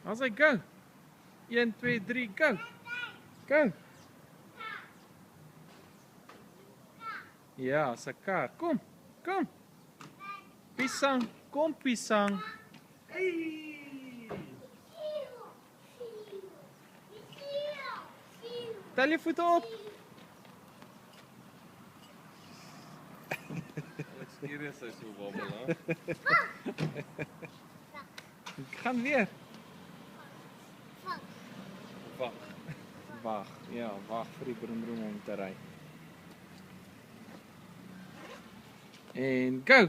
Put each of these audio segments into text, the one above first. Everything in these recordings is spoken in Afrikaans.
Als hy go. 1 2 3 go. Go. Ja, se kar. Kom. Kom. Pisang, kom pisang. Hey. Tel je voeten op. Wat skeer is hy so wabbel, hè? Ik ga weer. Wag. Wag, ja, wag vir die broem om te ry. En go.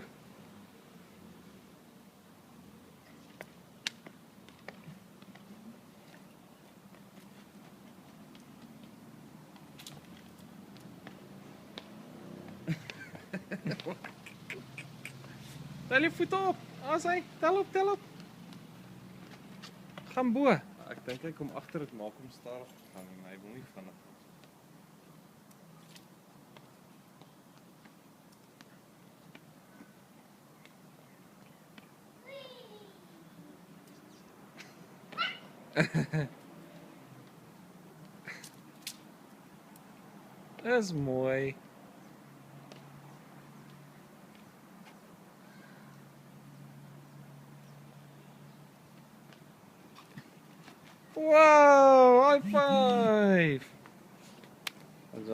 Tel je voeten op. As hy, tel op, tel op. Gaan bo. Ek dink hy kom agter dit maak hom stadig gaan en hy wil nie vinnig. Dis mooi. Wow, high five.